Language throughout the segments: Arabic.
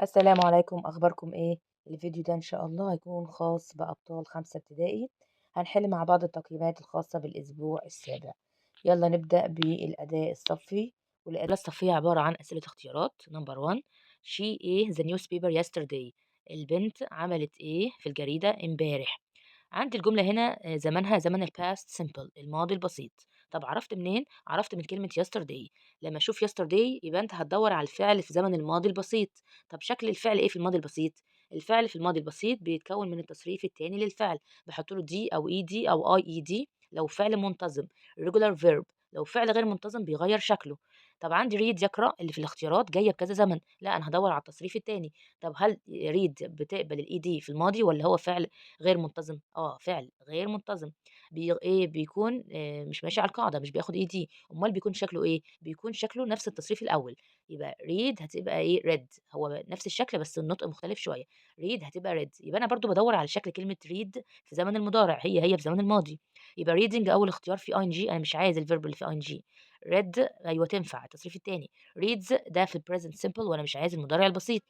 السلام عليكم، أخباركم إيه؟ الفيديو ده إن شاء الله هيكون خاص بأبطال 5 ابتدائي. هنحل مع بعض التقييمات الخاصة بالأسبوع السابع. يلا نبدأ بالأداء الصفي. والأداة الصفية عبارة عن أسئلة اختيارات. نمبر 1: She ate the newspaper yesterday. البنت عملت إيه في الجريدة امبارح؟ عندي الجملة هنا زمنها زمن الباست simple، الماضي البسيط. طب عرفت منين؟ عرفت من كلمة yesterday. لما أشوف yesterday يبقى أنت هتدور على الفعل في زمن الماضي البسيط. طب شكل الفعل إيه في الماضي البسيط؟ الفعل في الماضي البسيط بيتكون من التصريف التاني للفعل، باحط له دي أو ED أو IED لو فعل منتظم، regular verb لو فعل غير منتظم بيغيّر شكله. طب عندي read يقرأ اللي في الاختيارات جاية بكذا زمن، لأ أنا هادوّر على التصريف التاني. طب هل read بتقبل الED في الماضي والّا هو فعل غير منتظم؟ فعل غير منتظم. بيكون مش ماشي على القاعدة، مش بياخد ED، أُمّال بيكون شكله إيه؟ بيكون شكله نفس التصريف الأول. يبقى read هتبقى إيه red، هو نفس الشكل بس النطق مختلف شوية. read هتبقى red، يبقى أنا برضه بادوّر على شكل كلمة read في زمن المضارع، هي في زمن الماضي. يبقى reading أول اختيار فيه ing، أنا مش عايز الverb اللي فيه ing. read أيوه تنفع التصريف التاني. reads ده في الpresent simple وأنا مش عايز المضارع البسيط.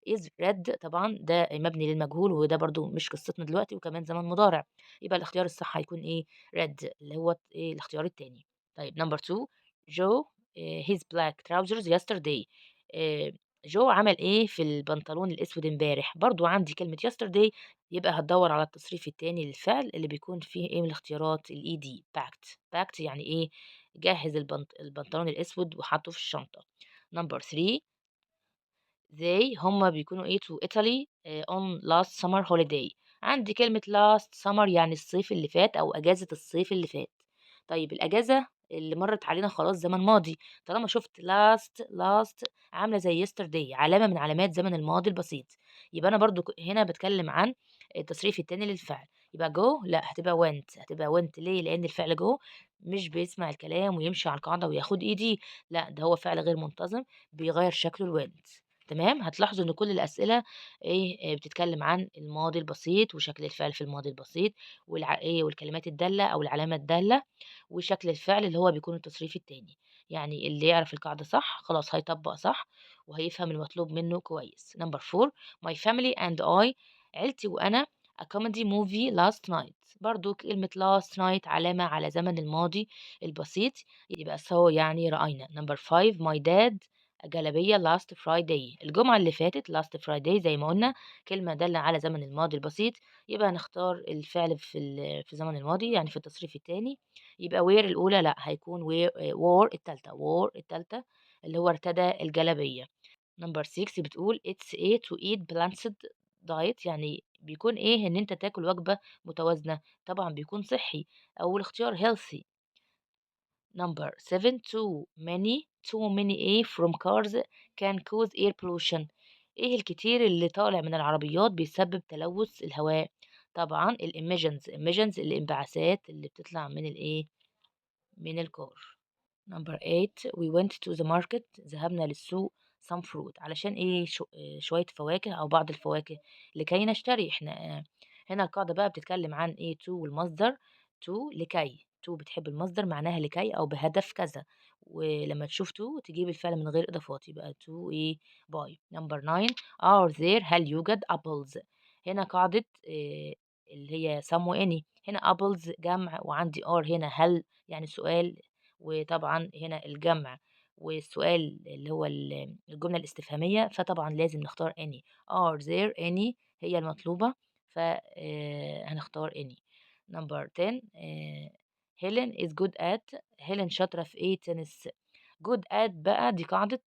is read طبعًا ده مبني للمجهول وده برضه مش قصتنا دلوقتي وكمان زمن مضارع. يبقى الاختيار الصح هيكون إيه read اللي هو إيه الاختيار التاني. طيب number 2: Joe his black trousers yesterday. آآ جو عمل إيه في البنطلون الأسود امبارح؟ برضه عندي كلمة yesterday، يبقى هتدوّر على التصريف التاني للفعل اللي بيكون فيه إيه من الاختيارات الED packed يعني إيه جهّز البنطلون الأسود وحطّه في الشنطة. number 3: هُم بيكونوا إيه to Italy on last summer holiday. عندي كلمة last summer يعني الصيف اللي فات أو أجازة الصيف اللي فات. طيب الأجازة اللي مرّت علينا خلاص زمن ماضي، طالما شُفت last عاملة زي yesterday علامة من علامات زمن الماضي البسيط. يبقى أنا برضه هنا باتكلم عن التصريف التاني للفعل. يبقى go لأ هتبقى went ليه؟ لإن الفعل go مش بيسمع الكلام ويمشي على القاعدة وياخد ED، لأ ده هو فعل غير منتظم بيغيّر شكله لwent. تمام، هتلاحظوا إن كل الأسئلة إيه بتتكلم عن الماضي البسيط وشكل الفعل في الماضي البسيط والكلمات الدالة أو العلامة الدالة وشكل الفعل اللي هو بيكون التصريف التاني. يعني اللي يعرف القاعدة صح خلاص هيطبّق صح وهيفهم المطلوب منه كويس. Number 4: My family and I عيلتي وأنا a comedy movie last night. برضه كلمة last night علامة على زمن الماضي البسيط، يبقى يعني رأينا. Number 5: My dad جلابية last Friday. الجمعة اللي فاتت last Friday زي ما قُلنا كلمة دالة على زمن الماضي البسيط، يبقى هنختار الفعل في زمن الماضي يعني في التصريف التاني. يبقى wear الأولى لأ، هيكون wore التالتة اللي هو ارتدى الجلابية. number 6 بتقول it's a to eat balanced diet، يعني بيكون إيه إن أنت تاكل وجبة متوازنة، طبعًا بيكون صحّي. أول اختيار healthy. Number 7: too many A from cars can cause air pollution. إيه الكتير اللي طالع من العربيات بيسبب تلوث الهواء؟ طبعًا الemissions الانبعاثات اللي بتطلع من الإيه، من الكار. Number 8: we went to the market ذهبنا للسوق some fruit علشان إيه شوية فواكه أو بعض الفواكه لكي نشتري. إحنا هنا القاعدة بقى بتتكلم عن إيه to والمصدر لكي. to بتحب المصدر معناها لكي أو بهدف كذا، ولما تشوف to تجيب الفعل من غير إضافات يبقى to إيه buy. Number 9: are there هل يوجد apples. هنا قاعدة اللي هي some و any. هنا apples جمع وعندي are هنا هل يعني سؤال، وطبعًا هنا الجمع والسؤال اللي هو الجملة الاستفهامية، فطبعًا لازم نختار any. are there any هي المطلوبة، ف هنختار any. number 10: Helen is good at. هيلين شاطرة في إيه؟ تنس. good at بقى دي قاعدة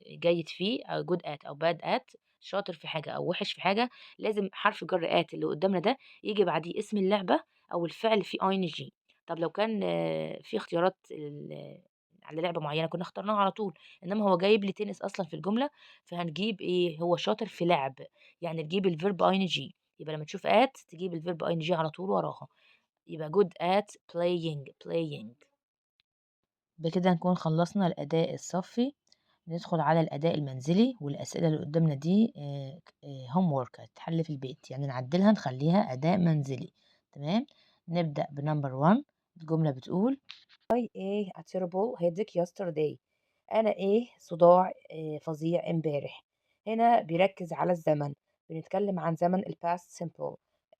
جيد فيه أو good at أو bad at، شاطر في حاجة أو وِحِش في حاجة، لازم حرف جر at اللي قدامنا ده ييجي بعديه اسم اللعبة أو الفعل فيه ing. طب لو كان في اختيارات على لعبة معيّنة كنا اخترناها على طول، إنما هو جايب لي تنس أصلًا في الجملة، فهنجيب إيه، هو شاطر في لعب، يعني نجيب الverb ing. يبقى لمّا تشوف at تجيب الverb ing على طول وراها، يبقى good at playing. بكده نكون خلّصنا الأداء الصفّي. ندخل على الأداء المنزلي، والأسئلة اللي قدامنا دي homework هتتحل في البيت، يعني نعدلها نخليها أداء منزلي. تمام، نبدأ بنمبر 1. الجملة بتقول I a terrible headache yesterday. أنا صداع فظيع امبارح. هنا بيركز على الزمن، بنتكلم عن زمن ال past simple.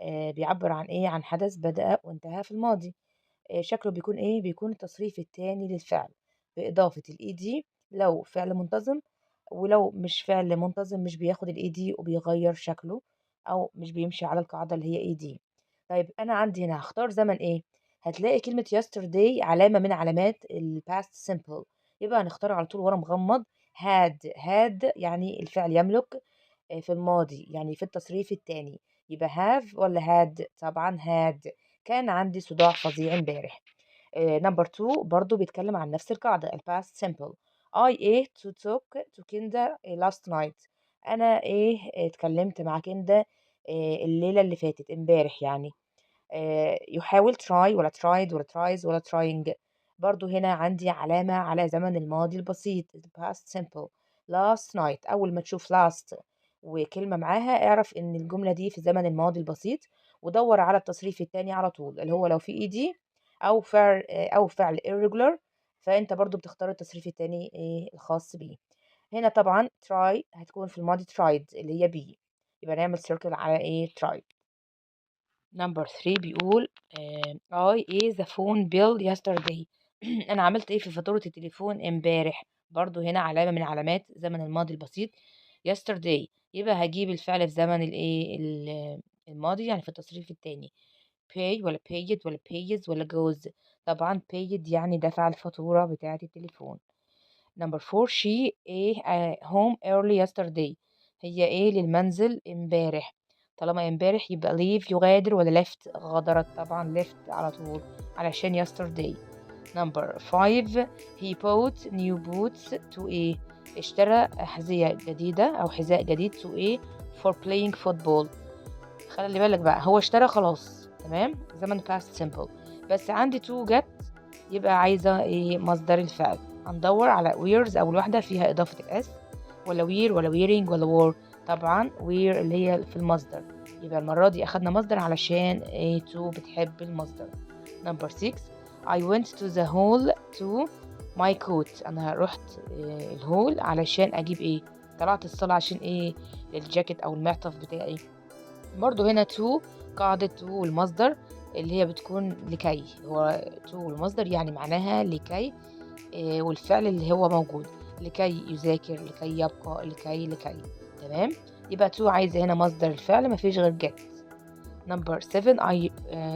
بيعبر عن إيه؟ عن حدث بدأ وانتهى في الماضي. شكله بيكون إيه؟ بيكون التصريف التاني للفعل بإضافة الed لو فعل منتظم، ولو مش فعل منتظم مش بياخد الed وبيغير شكله أو مش بيمشي على القاعدة اللي هي ed. طيب أنا عندي هنا هاختار زمن إيه؟ هتلاقي كلمة yesterday علامة من علامات ال past simple، يبقى هنختار على طول ورا مغمض had يعني الفعل يملك في الماضي يعني في التصريف التاني، يبقى have ولا had؟ طبعا had. كان عندي صداع فظيع امبارح. نمبر 2 برضو بيتكلم عن نفس القاعدة ال past simple. I ate to talk to Kinda last night. أنا اتكلمت مع كندا الليلة اللي فاتت امبارح يعني. يحاول try ولا tried ولا tries ولا trying. برضو هنا عندي علامة على زمن الماضي البسيط ال past simple. last night أول ما تشوف last وكلمة معاها اعرف إن الجملة دي في زمن الماضي البسيط، ودور على التصريف التاني على طول اللي هو لو في ed أو فعل irregular، فأنت برضو بتختار التصريف التاني الخاص بيه. هنا طبعا try هتكون في الماضي tried اللي هي be، يبقى نعمل circle على try. نمبر 3 بيقول I ate the phone bill yesterday. أنا عملت إيه في فاتورة التليفون امبارح؟ برضو هنا علامة من علامات زمن الماضي البسيط yesterday، يبقى هجيب الفعل في زمن الماضي يعني في التصريف التاني. pay ولا paid ولا pays ولا goes؟ طبعا paid يعني دفع الفاتورة بتاعة التليفون. نمبر 4 she home early yesterday. هي للمنزل امبارح. طالما امبارح يبقى leave يغادر ولا left؟ غادرت طبعا left على طول علشان yesterday. نمبر 5 he bought new boots to اشترى أحذية جديدة أو حذاء جديد to for playing football. خلي بالك بقى هو اشترى خلاص تمام زمن past simple، بس عندي to جت يبقى عايزة مصدر الفعل. هندور على wears أول واحدة فيها إضافة الأس، ولا wear ولا wearing ولا wore؟ طبعا wear اللي هي في المصدر، يبقى المرة دي أخدنا مصدر علشان to بتحب المصدر. نمبر 6 I went to the hall to my coat. أنا رحت الهول علشان أجيب طلعت الصالة عشان الجاكيت أو المعطف بتاعي. برضو هنا to قاعدة to والمصدر اللي هي بتكون لكي، هو to والمصدر يعني معناها لكي والفعل اللي هو موجود لكي يذاكر لكي يبقى لكي تمام. يبقى to عايزة هنا مصدر الفعل مفيش غير get. نمبر 7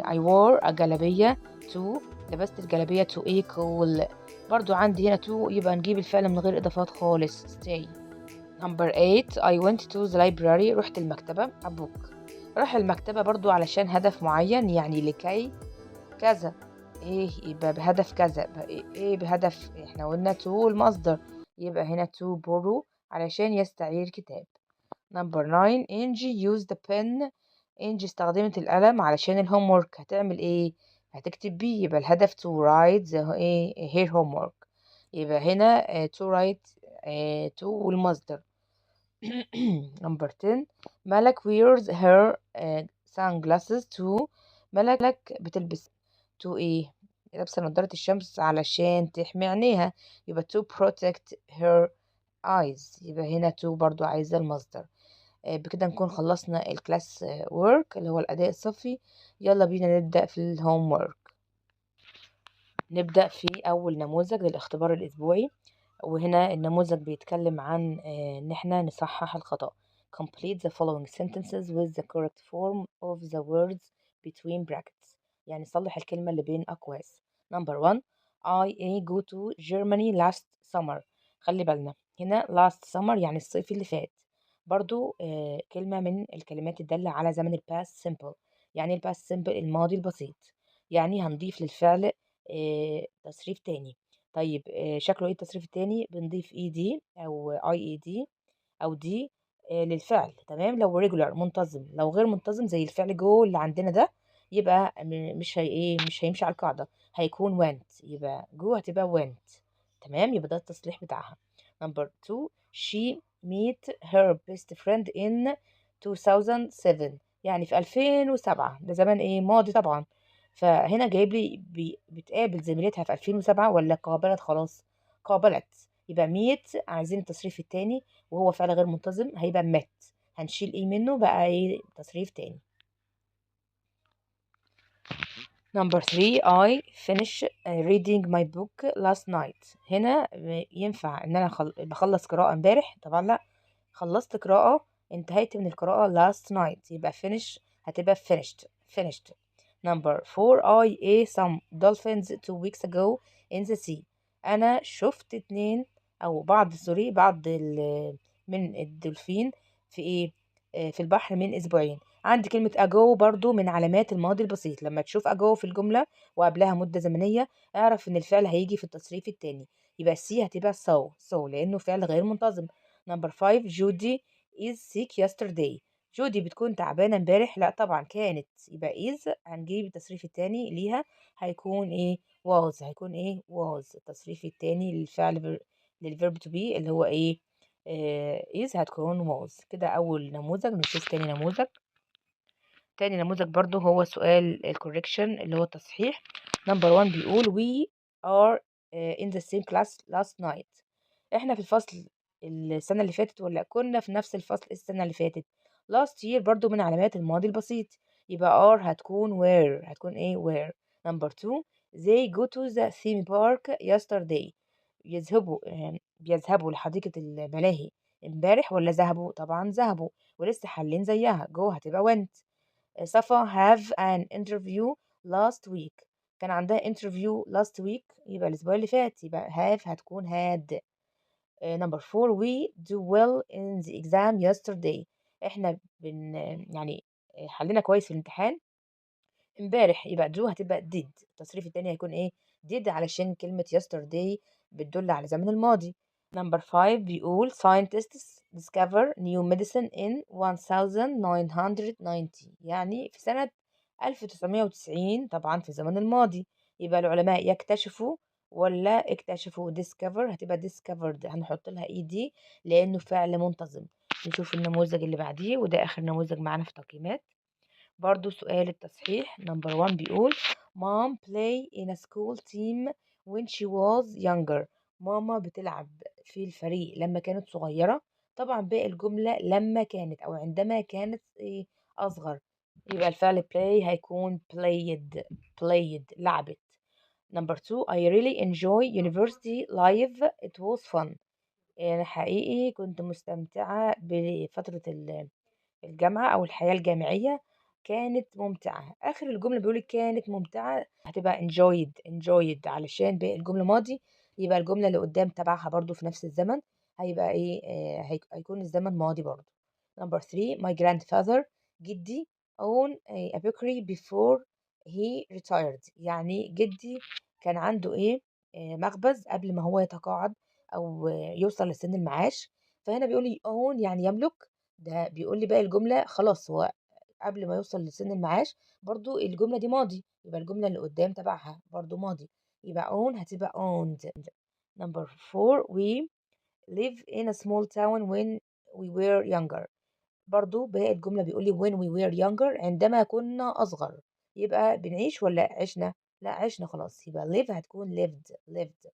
I wore a جلابية to لبست الجلابية to cool. برضو عندي هنا to يبقى نجيب الفعل من غير إضافات خالص stay. نمبر 8 I went to the library. رحت المكتبة a book. راح المكتبة برضو علشان هدف معين يعني لكي كذا يبقى بهدف كذا بهدف احنا قلنا to المصدر، يبقى هنا to borrow علشان يستعير كتاب. نمبر 9 Angie used the pen. Angie استخدمت القلم علشان الهوم ورك. هتعمل هتكتب بيه، يبقى الهدف to write her homework، يبقى هنا to write to والمصدر. نمبر 10 ملك wears her sunglasses to. ملك بتلبس to لابسة نضارة الشمس علشان تحمي عينيها، يبقى to protect her eyes، يبقى هنا to برضو عايزة المصدر. بكده نكون خلصنا الكلاس work اللي هو الأداء الصفي. يلا بينا نبدأ في الهوم work. نبدأ في أول نموذج للاختبار الأسبوعي، وهنا النموذج بيتكلم عن إن احنا نصحح الخطأ. complete the following sentences with the correct form of the words between brackets. يعني صلح الكلمة اللي بين أقواس. number 1 I go to Germany last summer. خلي بالنا هنا last summer يعني الصيف اللي فات. برضو كلمة من الكلمات الدالة على زمن ال past simple. يعني ال past simple الماضي البسيط، يعني هنضيف للفعل تصريف تاني. طيب شكله التصريف التاني؟ بنضيف ed او ied او دي للفعل تمام. لو regular منتظم، لو غير منتظم زي الفعل جو اللي عندنا ده يبقى مش هي مش هيمشي على القاعدة، هيكون went، يبقى جو هتبقى went تمام. يبقى ده التصليح بتاعها. نمبر 2 she meet her best friend in 2007. يعني في 2007 ده زمان ماضي طبعا، فهنا جايب لي بتقابل زميلتها في 2007 ولا قابلت خلاص؟ قابلت، يبقى meet عايزين التصريف التاني وهو فعل غير منتظم هيبقى met. هنشيل ايه منه بقى ايه تصريف تاني. Number 3 I finish reading my book last night. هنا ينفع ان انا بخلص قراءة امبارح؟ طبعا لا. خلصت قراءة، انتهيت من القراءة last night، يبقى finish هتبقى finished. Number 4 I ate some dolphins 2 weeks ago in the sea. أنا شفت اتنين أو بعض من الدولفين في إيه؟ في البحر من أسبوعين. عندي كلمة ago برضو من علامات الماضي البسيط. لما تشوف ago في الجملة وقبلها مدة زمنية اعرف إن الفعل هيجي في التصريف التاني. يبقى سي هتبقى so لأنه فعل غير منتظم. Number 5 جودي is sick yesterday. جودي بتكون تعبانة امبارح؟ لا طبعا كانت. يبقى is هنجيب التصريف التاني ليها هيكون ايه was. التصريف التاني للفيرب to be اللي هو ايه is هتكون was. كده أول نموذج. نشوف تاني نموذج برضو هو سؤال الكوريكشن اللي هو التصحيح. نمبر 1 بيقول we are in the same class last night. احنا في الفصل السنة اللي فاتت ولا كنا في نفس الفصل السنة اللي فاتت؟ last year برضو من علامات الماضي البسيط. يبقى are هتكون were. نمبر 2 they go to the theme park yesterday. بيذهبوا لحديقة الملاهي امبارح ولا ذهبوا؟ طبعا ذهبوا ولسه حالين زيها. go هتبقى went. صفا have an interview last week. كان عندها interview last week يبقى الأسبوع اللي فات. يبقى have هتكون had. number 4 we do well in the exam yesterday. احنا يعني حلينا كويس في الامتحان امبارح. يبقى do هتبقى did. التصريف التاني هيكون ايه did علشان كلمة yesterday بتدل على زمن الماضي. Number 5 بيقول scientists discover new medicine in 1990. يعني في سنة 1990 طبعا في الزمن الماضي. يبقى العلماء يكتشفوا ولا اكتشفوا؟ discover هتبقى discovered. هنحط لها ed لأنه فعل منتظم. نشوف النموذج اللي بعديه وده آخر نموذج معانا في تقييمات. برضو سؤال التصحيح. نمبر 1 بيقول mom play in a school team when she was younger. ماما بتلعب في الفريق لما كانت صغيرة. طبعا باقي الجملة لما كانت أو عندما كانت إيه أصغر. يبقى الفعل play هيكون played لعبت. نمبر 2 I really enjoy university life. It was fun. يعني حقيقي كنت مستمتعة بفترة الجامعة أو الحياة الجامعية كانت ممتعة. آخر الجملة بيقول كانت ممتعة هتبقى enjoyed علشان باقي الجملة ماضي. يبقى الجملة اللي قدام تبعها برضو في نفس الزمن هيبقى ايه هيكون الزمن ماضي برضو. Number 3 my grandfather جدي own a bakery before he retired. يعني جدي كان عنده ايه مخبز قبل ما هو يتقاعد أو يوصل لسن المعاش. فهنا بيقول لي own يعني يملك. ده بيقول لي باقي الجملة خلاص هو قبل ما يوصل لسن المعاش. برضو الجملة دي ماضي يبقى الجملة اللي قدام تبعها برضو ماضي. يبقى own هتبقى owned. Number 4 we live in a small town when we were younger. برضو باقي الجملة بيقول لي when we were younger عندما كنا أصغر. يبقى بنعيش ولا عشنا؟ لا عشنا خلاص. يبقى live هتكون lived.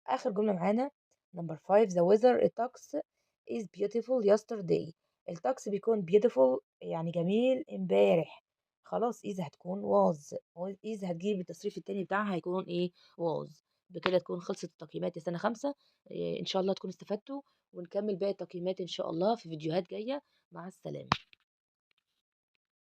آخر جملة معانا number 5 the weather الطقس is beautiful yesterday. الطقس بيكون beautiful يعني جميل امبارح. خلاص is هتكون is هتجيب التصريف التاني بتاعها هيكون ايه was. بكده تكون خلصت التقييمات لسنة 5. إيه ان شاء الله تكونوا استفدتوا ونكمل باقي التقييمات ان شاء الله في فيديوهات جاية. مع السلامة.